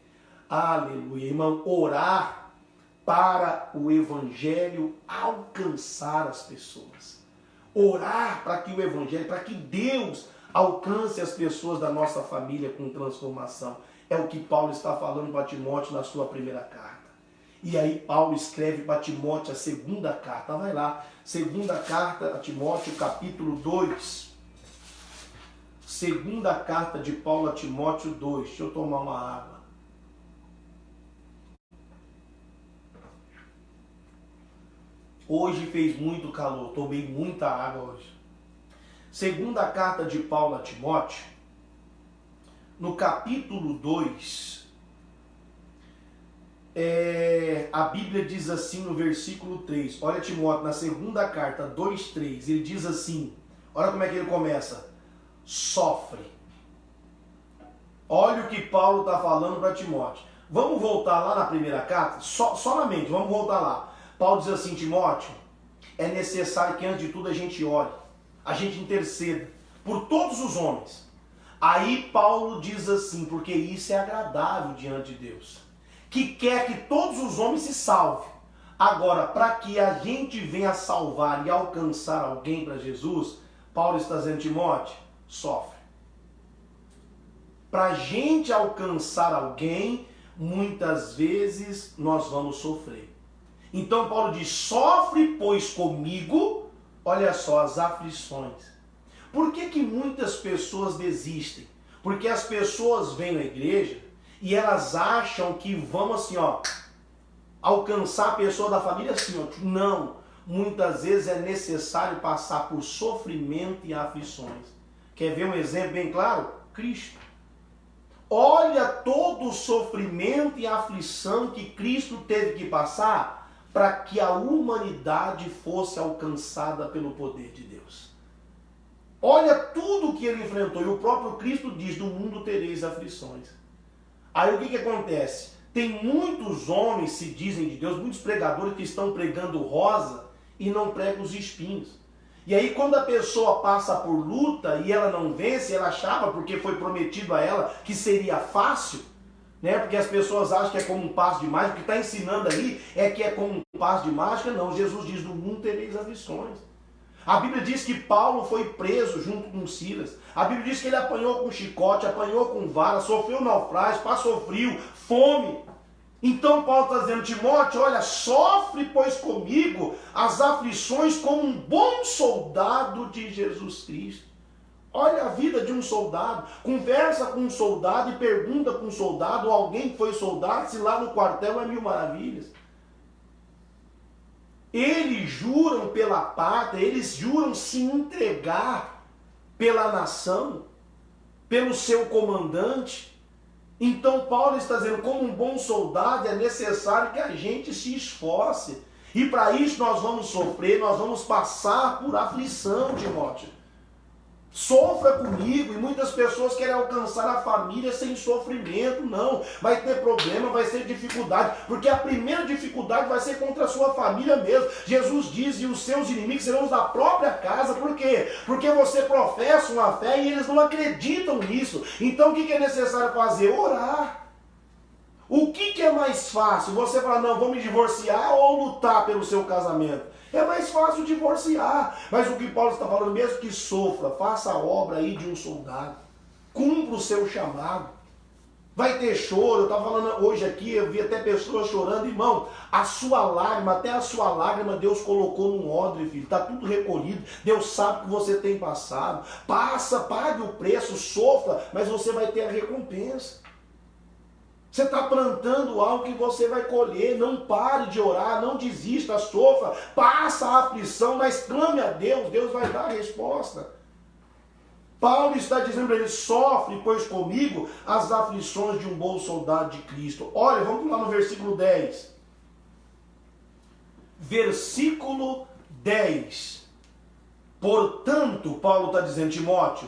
Aleluia, irmão, orar para o evangelho alcançar as pessoas. Orar para que o evangelho, para que Deus alcance as pessoas da nossa família com transformação. É o que Paulo está falando para Timóteo na sua primeira carta. E aí Paulo escreve para Timóteo a segunda carta. Vai lá, segunda carta a Timóteo, capítulo 2. Segunda carta de Paulo a Timóteo 2. Deixa eu tomar uma água. Hoje fez muito calor, tomei muita água hoje. Segunda carta de Paulo a Timóteo, no capítulo 2, a Bíblia diz assim no versículo 3. Olha Timóteo, na segunda carta 2:3, ele diz assim, olha como é que ele começa. Sofre. Olha o que Paulo está falando para Timóteo. Vamos voltar lá na primeira carta? Só na mente, vamos voltar lá. Paulo diz assim, Timóteo, é necessário que antes de tudo a gente ore, a gente interceda por todos os homens. Aí Paulo diz assim, porque isso é agradável diante de Deus, que quer que todos os homens se salvem. Agora, para que a gente venha salvar e alcançar alguém para Jesus, Paulo está dizendo, Timóteo, sofre. Para a gente alcançar alguém, muitas vezes nós vamos sofrer. Então Paulo diz, sofre pois comigo, olha só, as aflições. Por que muitas pessoas desistem? Porque as pessoas vêm na igreja e elas acham que vão assim, alcançar a pessoa da família assim, Não, muitas vezes é necessário passar por sofrimento e aflições. Quer ver um exemplo bem claro? Cristo. Olha todo o sofrimento e aflição que Cristo teve que passar para que a humanidade fosse alcançada pelo poder de Deus. Olha tudo que ele enfrentou. E o próprio Cristo diz, no mundo tereis aflições. Aí o que acontece? Tem muitos homens, se dizem de Deus, muitos pregadores que estão pregando rosa e não pregam os espinhos. E aí quando a pessoa passa por luta e ela não vence, ela achava, porque foi prometido a ela, que seria fácil, né? Porque as pessoas acham que é como um passo de mágica, o que está ensinando aí é que é como um passo de mágica. Não, Jesus diz, no mundo tereis aflições. A Bíblia diz que Paulo foi preso junto com Silas. A Bíblia diz que ele apanhou com chicote, apanhou com vara, sofreu naufrágio, passou frio, fome. Então Paulo está dizendo, Timóteo, olha, sofre pois comigo as aflições como um bom soldado de Jesus Cristo. Olha a vida de um soldado, conversa com um soldado e pergunta para um soldado, ou alguém que foi soldado, se lá no quartel é mil maravilhas. Eles juram pela pátria, eles juram se entregar pela nação, pelo seu comandante. Então Paulo está dizendo, como um bom soldado é necessário que a gente se esforce. E para isso nós vamos sofrer, nós vamos passar por aflição, Timóteo. Sofra comigo. E muitas pessoas querem alcançar a família sem sofrimento. Não, vai ter problema, vai ser dificuldade, porque a primeira dificuldade vai ser contra a sua família mesmo. Jesus diz, e os seus inimigos serão os da própria casa. Por quê? Porque você professa uma fé e eles não acreditam nisso. Então o que é necessário fazer? Orar. O que é mais fácil? Você falar, não, vou me divorciar, ou lutar pelo seu casamento? É mais fácil divorciar. Mas o que Paulo está falando, mesmo que sofra, faça a obra aí de um soldado. Cumpra o seu chamado. Vai ter choro. Eu estava falando hoje aqui, eu vi até pessoas chorando. Irmão, a sua lágrima, até a sua lágrima Deus colocou num odre, filho. Está tudo recolhido. Deus sabe que você tem passado. Passa, pague o preço, sofra, mas você vai ter a recompensa. Você está plantando algo que você vai colher. Não pare de orar, não desista, sofra, passa a aflição, mas clame a Deus, Deus vai dar a resposta. Paulo está dizendo para ele, sofre, pois comigo, as aflições de um bom soldado de Cristo. Olha, vamos lá no versículo 10. Versículo 10. Portanto, Paulo está dizendo, Timóteo,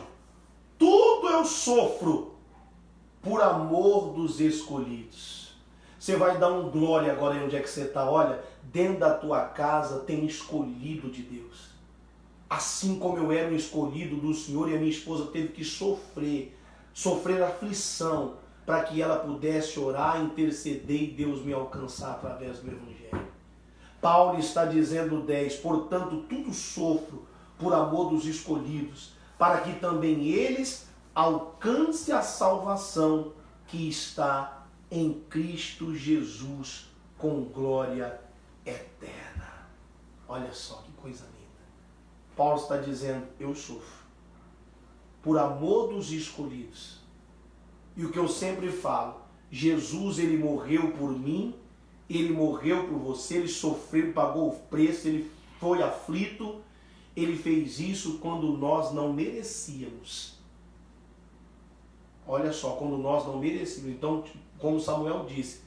tudo eu sofro por amor dos escolhidos. Você vai dar um glória agora aí onde é que você está. Olha, dentro da tua casa tem escolhido de Deus. Assim como eu era um escolhido do Senhor e a minha esposa teve que sofrer aflição para que ela pudesse orar, interceder e Deus me alcançar através do Evangelho. Paulo está dizendo 10, portanto tudo sofro por amor dos escolhidos, para que também eles alcance a salvação que está em Cristo Jesus com glória eterna. Olha só que coisa linda. Paulo está dizendo, eu sofro por amor dos escolhidos. E o que eu sempre falo, Jesus ele morreu por mim Ele morreu por você, ele sofreu, pagou o preço, ele foi aflito. Ele fez isso quando nós não merecíamos. Olha só, quando nós não merecíamos. Então, como Samuel disse,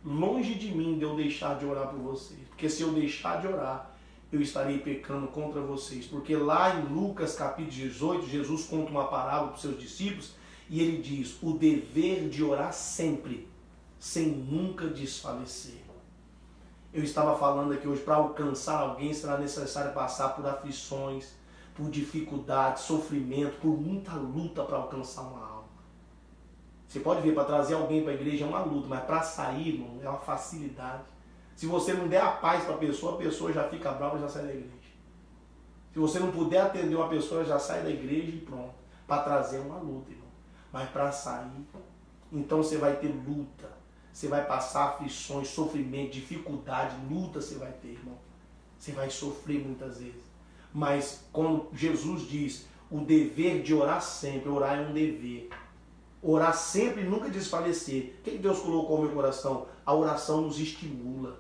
longe de mim de eu deixar de orar por vocês. Porque se eu deixar de orar, eu estarei pecando contra vocês. Porque lá em Lucas capítulo 18, Jesus conta uma parábola para os seus discípulos e ele diz, o dever de orar sempre, sem nunca desfalecer. Eu estava falando aqui hoje, para alcançar alguém será necessário passar por aflições, por dificuldades, sofrimento, por muita luta para alcançar uma alma. Você pode ver, para trazer alguém para a igreja é uma luta, mas para sair, irmão, é uma facilidade. Se você não der a paz para a pessoa já fica brava e já sai da igreja. Se você não puder atender uma pessoa, já sai da igreja e pronto. Para trazer é uma luta, irmão. Mas para sair, então você vai ter luta. Você vai passar aflições, sofrimento, dificuldade, luta você vai ter, irmão. Você vai sofrer muitas vezes. Mas quando Jesus diz o dever de orar sempre, orar é um dever. Orar sempre e nunca desfalecer. O que Deus colocou no meu coração? A oração nos estimula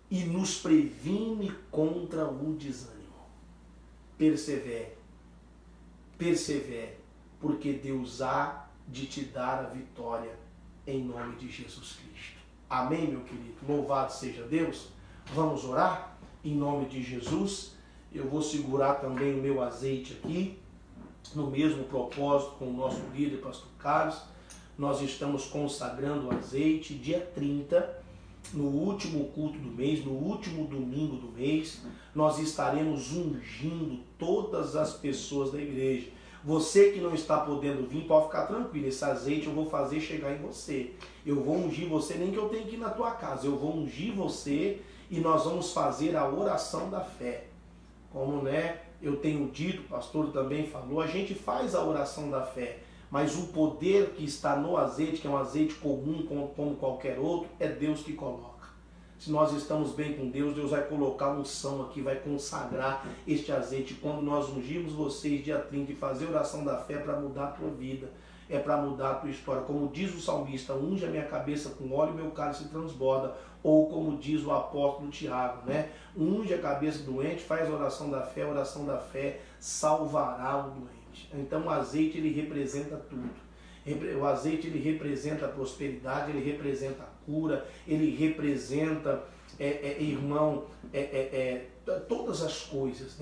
e nos previne contra o desânimo. Persevere. Persevere. Porque Deus há de te dar a vitória em nome de Jesus Cristo. Amém, meu querido? Louvado seja Deus. Vamos orar? Em nome de Jesus. Eu vou segurar também o meu azeite aqui, no mesmo propósito com o nosso líder, pastor Carlos. Nós estamos consagrando o azeite dia 30, no último culto do mês, no último domingo do mês. Nós estaremos ungindo todas as pessoas da igreja. Você que não está podendo vir, pode ficar tranquilo. Esse azeite eu vou fazer chegar em você. Eu vou ungir você, nem que eu tenha que ir na tua casa. Eu vou ungir você e nós vamos fazer a oração da fé. Como eu tenho dito, o pastor também falou, a gente faz a oração da fé, mas o poder que está no azeite, que é um azeite comum como qualquer outro, é Deus que coloca. Se nós estamos bem com Deus, Deus vai colocar unção aqui, vai consagrar este azeite. Quando nós ungimos vocês dia 30 e fazer a oração da fé para mudar a tua vida, é para mudar a tua história. Como diz o salmista, unge a minha cabeça com óleo e meu cálice transborda. Ou como diz o apóstolo Tiago, unge a cabeça do doente, faz a oração da fé salvará o doente. Então o azeite ele representa tudo. O azeite ele representa a prosperidade, ele representa a cura, ele representa, todas as coisas,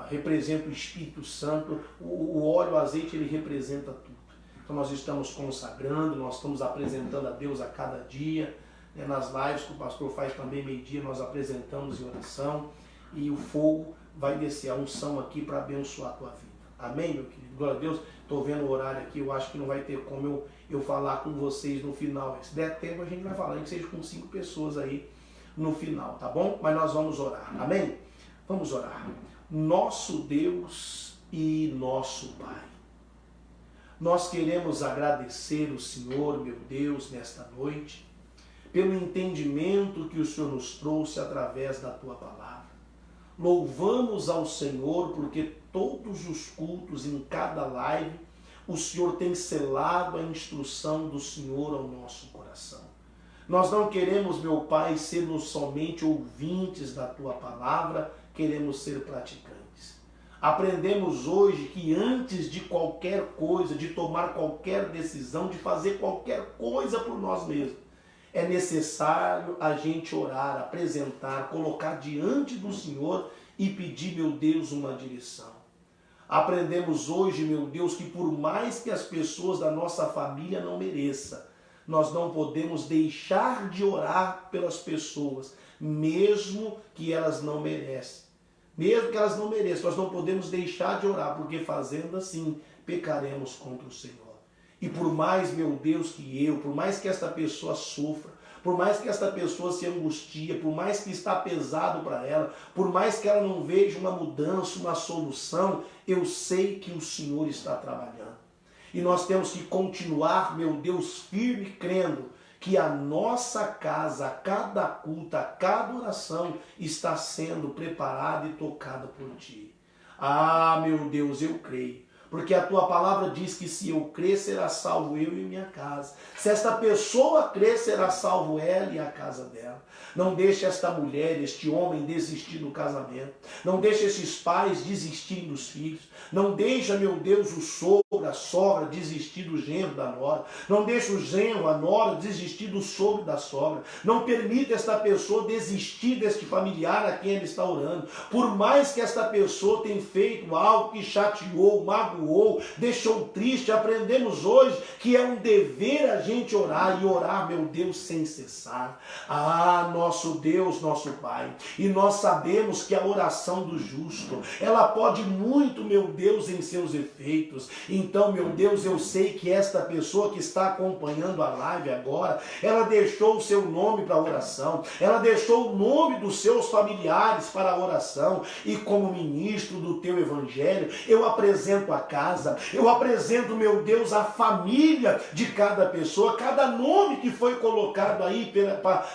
representa o Espírito Santo, o óleo, o azeite, ele representa tudo. Então nós estamos consagrando, nós estamos apresentando a Deus a cada dia, nas lives que o pastor faz também meio-dia, nós apresentamos em oração e o fogo vai descer, a unção aqui para abençoar a tua vida. Amém, meu querido? Glória a Deus. Estou vendo o horário aqui, eu acho que não vai ter como eu falar com vocês no final. Se der tempo, a gente vai falar, que seja com 5 pessoas aí no final, tá bom? Mas nós vamos orar, amém? Vamos orar. Nosso Deus e nosso Pai, nós queremos agradecer o Senhor, meu Deus, nesta noite, pelo entendimento que o Senhor nos trouxe através da Tua Palavra. Louvamos ao Senhor porque todos os cultos, em cada live, o Senhor tem selado a instrução do Senhor ao nosso coração. Nós não queremos, meu Pai, sermos somente ouvintes da Tua Palavra, queremos ser praticantes. Aprendemos hoje que antes de qualquer coisa, de tomar qualquer decisão, de fazer qualquer coisa por nós mesmos, é necessário a gente orar, apresentar, colocar diante do Senhor e pedir, meu Deus, uma direção. Aprendemos hoje, meu Deus, que por mais que as pessoas da nossa família não mereçam, nós não podemos deixar de orar pelas pessoas, mesmo que elas não merecem. Mesmo que elas não mereçam, nós não podemos deixar de orar, porque fazendo assim, pecaremos contra o Senhor. E por mais, meu Deus, por mais que esta pessoa sofra, por mais que esta pessoa se angustia, por mais que está pesado para ela, por mais que ela não veja uma mudança, uma solução, eu sei que o Senhor está trabalhando. E nós temos que continuar, meu Deus, firme, crendo que a nossa casa, a cada culto, a cada oração está sendo preparada e tocada por Ti. Ah, meu Deus, eu creio. Porque a tua palavra diz que se eu crer, será salvo eu e minha casa. Se esta pessoa crer, será salvo ela e a casa dela. Não deixe esta mulher, este homem desistir do casamento. Não deixe esses pais desistirem dos filhos. Não deixa, meu Deus, o sogro, a sogra desistir do genro, da nora. Não deixa o genro, a nora desistir do sogro e da sogra. Não permita esta pessoa desistir deste familiar a quem ele está orando. Por mais que esta pessoa tenha feito algo que chateou, magoou, deixou triste, aprendemos hoje que é um dever a gente orar, e orar, meu Deus, sem cessar. Ah, nosso Deus, nosso Pai, e nós sabemos que a oração do justo, ela pode muito, meu Deus, em seus efeitos. Então, meu Deus, eu sei que esta pessoa que está acompanhando a live agora, ela deixou o seu nome para a oração, ela deixou o nome dos seus familiares para a oração, e como ministro do teu evangelho, eu apresento a casa, eu apresento, meu Deus, a família de cada pessoa, cada nome que foi colocado aí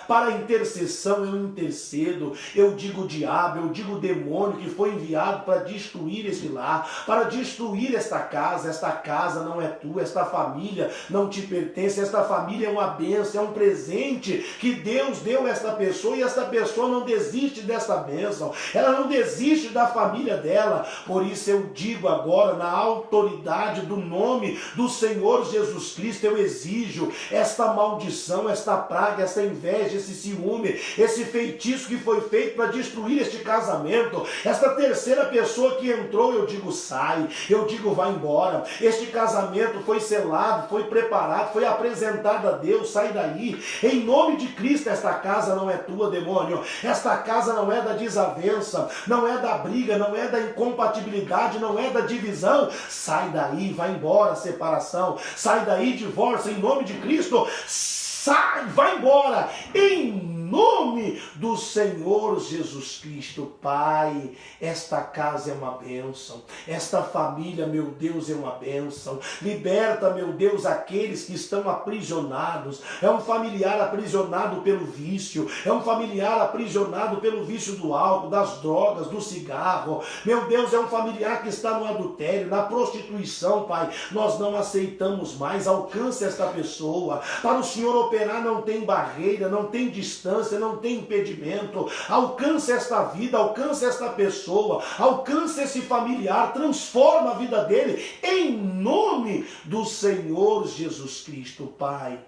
para a intercessão, eu intercedo. Eu digo diabo, eu digo demônio que foi enviado para destruir esse lar, para destruir esta casa não é tua, esta família não te pertence, esta família é uma bênção, é um presente que Deus deu a esta pessoa, e esta pessoa não desiste desta bênção, ela não desiste da família dela. Por isso eu digo agora, na autoridade do nome do Senhor Jesus Cristo, eu exijo esta maldição, esta praga, esta inveja, esse ciúme, esse feitiço que foi feito para destruir este casamento, esta terceira pessoa que entrou, eu digo sai, eu digo vai embora. Este casamento foi selado, foi preparado, foi apresentado a Deus, sai daí, em nome de Cristo. Esta casa não é tua, demônio, esta casa não é da desavença, não é da briga, não é da incompatibilidade, não é da divisão. Sai daí, vai embora, separação, sai daí, divórcio, em nome de Cristo, sai, vai embora, em nome do Senhor Jesus Cristo. Pai, esta casa é uma bênção, esta família, meu Deus, é uma bênção. Liberta, meu Deus, aqueles que estão aprisionados. É um familiar aprisionado pelo vício, é um familiar aprisionado pelo vício do álcool, das drogas, do cigarro. Meu Deus, é um familiar que está no adultério, na prostituição. Pai, nós não aceitamos mais. Alcance esta pessoa. Para o Senhor operar não tem barreira, não tem distância, não tem impedimento. Alcance esta vida, alcance esta pessoa, alcance esse familiar, transforma a vida dele, em nome do Senhor Jesus Cristo. Pai,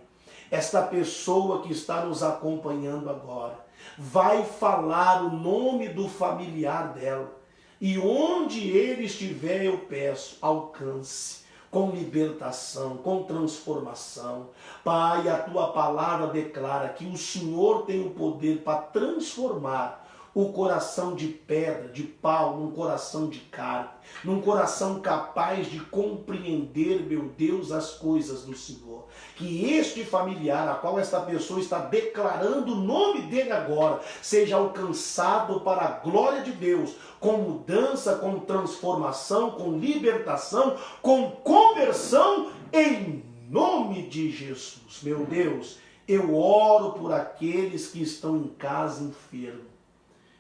esta pessoa que está nos acompanhando agora vai falar o nome do familiar dela, e onde ele estiver, eu peço, alcance com libertação, com transformação. Pai, a tua palavra declara que o Senhor tem o poder para transformar o coração de pedra, de pau, num coração de carne, num coração capaz de compreender, meu Deus, as coisas do Senhor. Que este familiar, a qual esta pessoa está declarando o nome dele agora, seja alcançado para a glória de Deus, com mudança, com transformação, com libertação, com conversão, em nome de Jesus. Meu Deus, eu oro por aqueles que estão em casa enfermos.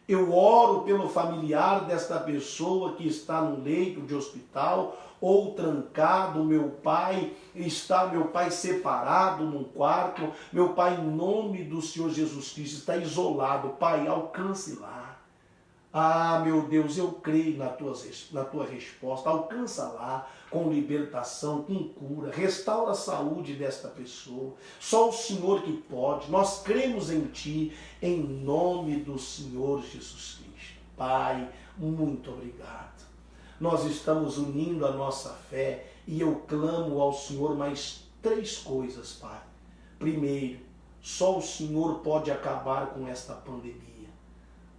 Eu oro pelo familiar desta pessoa que está no leito de hospital ou trancado. Meu Pai, está, meu Pai, separado num quarto. Meu Pai, em nome do Senhor Jesus Cristo, está isolado. Pai, alcance lá. Ah, meu Deus, eu creio na tua resposta. Alcança lá com libertação, com cura. Restaura a saúde desta pessoa. Só o Senhor que pode. Nós cremos em Ti, em nome do Senhor Jesus Cristo. Pai, muito obrigado. Nós estamos unindo a nossa fé e eu clamo ao Senhor mais 3 coisas, Pai. Primeiro, só o Senhor pode acabar com esta pandemia.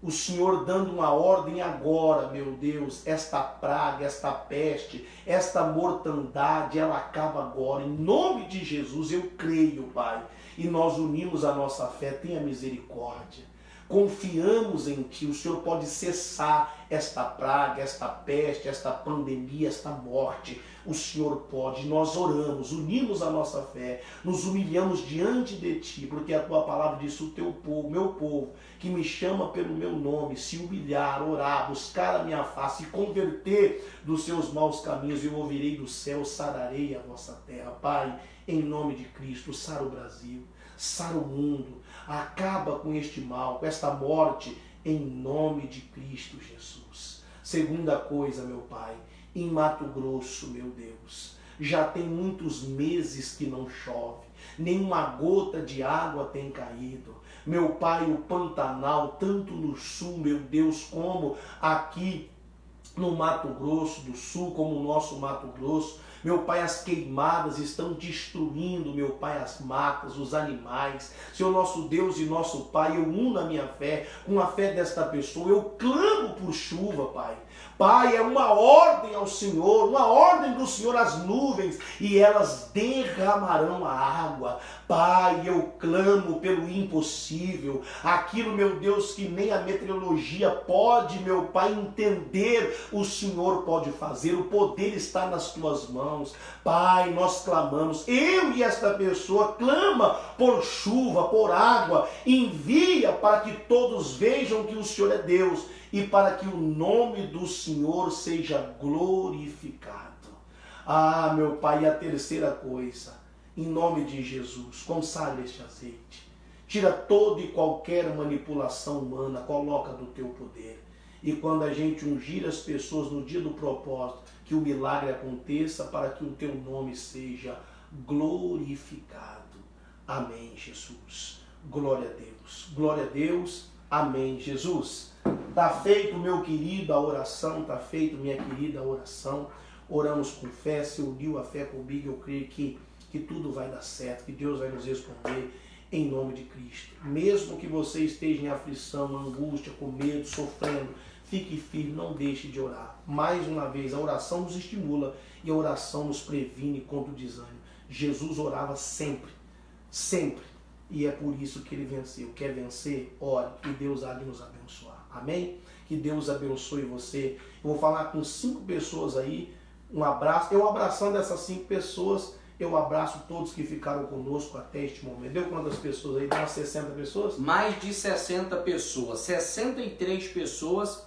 O Senhor dando uma ordem agora, meu Deus, esta praga, esta peste, esta mortandade, ela acaba agora. Em nome de Jesus eu creio, Pai. E nós unimos a nossa fé, tenha misericórdia. Confiamos em Ti, o Senhor pode cessar esta praga, esta peste, esta pandemia, esta morte. O Senhor pode, nós oramos, unimos a nossa fé, nos humilhamos diante de Ti, porque a Tua palavra diz: o Teu povo, meu povo, que me chama pelo meu nome, se humilhar, orar, buscar a minha face e converter dos seus maus caminhos, eu ouvirei do céu, sararei a vossa terra. Pai, em nome de Cristo, sara o Brasil, sara o mundo, acaba com este mal, com esta morte, em nome de Cristo Jesus. Segunda coisa, meu Pai, em Mato Grosso, meu Deus, já tem muitos meses que não chove, nenhuma gota de água tem caído. Meu Pai, o Pantanal, tanto no sul, meu Deus, como aqui no Mato Grosso do Sul, como o nosso Mato Grosso, meu Pai, as queimadas estão destruindo, meu Pai, as matas, os animais. Senhor, nosso Deus e nosso Pai, eu uno a minha fé com a fé desta pessoa, eu clamo por chuva, Pai. Pai, é uma ordem ao Senhor, uma ordem do Senhor às nuvens, e elas derramarão a água. Pai, eu clamo pelo impossível, aquilo, meu Deus, que nem a meteorologia pode, meu Pai, entender, o Senhor pode fazer, o poder está nas tuas mãos. Pai, nós clamamos, eu e esta pessoa clama por chuva, por água, envia para que todos vejam que o Senhor é Deus e para que o nome do Senhor seja glorificado. Ah, meu Pai, e a terceira coisa, em nome de Jesus, consagre este azeite, tira toda e qualquer manipulação humana, coloca do teu poder. E quando a gente ungir as pessoas no dia do propósito, que o milagre aconteça para que o teu nome seja glorificado. Amém, Jesus. Glória a Deus. Glória a Deus. Amém, Jesus. Está feito, meu querido, a oração. Está feito, minha querida, a oração. Oramos com fé. Se uniu a fé comigo, eu creio que tudo vai dar certo, que Deus vai nos responder em nome de Cristo. Mesmo que você esteja em aflição, angústia, com medo, sofrendo, fique firme, não deixe de orar. Mais uma vez, a oração nos estimula e a oração nos previne contra o desânimo. Jesus orava sempre, sempre. E é por isso que ele venceu. Quer vencer? Ore, que Deus há de nos abençoar. Amém? Que Deus abençoe você. Eu vou falar com 5 pessoas aí. Um abraço. Eu abraçando essas 5 pessoas, eu abraço todos que ficaram conosco até este momento. Deu quantas pessoas aí? Deu umas 60 pessoas? Mais de 60 pessoas. 63 pessoas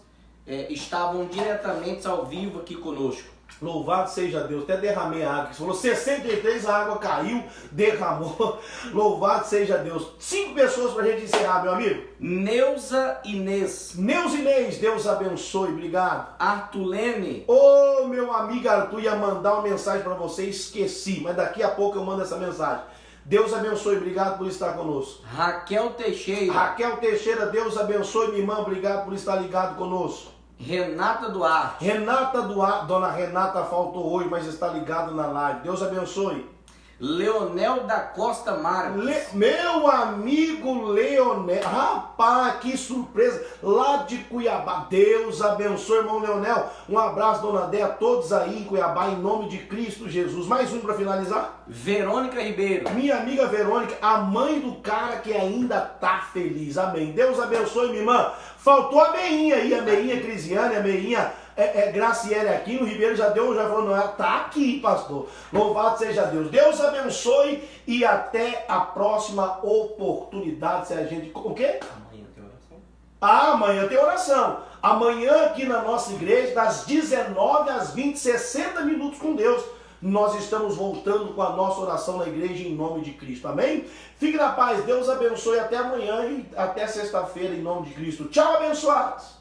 estavam diretamente ao vivo aqui conosco. Louvado seja Deus. Até derramei a água. Você falou 63, a água caiu, derramou. Louvado seja Deus. 5 pessoas para a gente encerrar, meu amigo. Neuza Inês. Neuza Inês, Deus abençoe. Obrigado. Artulene. Ô, meu amigo Arthur, ia mandar uma mensagem para você, esqueci. Mas daqui a pouco eu mando essa mensagem. Deus abençoe, obrigado por estar conosco. Raquel Teixeira. Raquel Teixeira, Deus abençoe, minha irmã, obrigado por estar ligado conosco. Renata Duarte. Renata Duarte, dona Renata faltou hoje, mas está ligada na live. Deus abençoe. Leonel da Costa Marques. Meu amigo Leonel, rapaz, que surpresa, lá de Cuiabá. Deus abençoe, irmão Leonel. Um abraço, dona Déia, a todos aí em Cuiabá, em nome de Cristo Jesus. Mais um para finalizar. Verônica Ribeiro. Minha amiga Verônica, a mãe do cara que ainda tá feliz. Amém. Deus abençoe, minha irmã. Faltou a Meinha aí, a Meinha Crisiane, a Meinha Graciele aqui, o Ribeiro já falou, não, ela tá aqui, pastor. Louvado seja Deus. Deus abençoe e até a próxima oportunidade. Se a gente... O quê? Amanhã tem oração. Amanhã tem oração. Amanhã aqui na nossa igreja, das 19 às 20, 60 minutos com Deus. Nós estamos voltando com a nossa oração na igreja em nome de Cristo. Amém? Fique na paz. Deus abençoe até amanhã e até sexta-feira em nome de Cristo. Tchau, abençoados.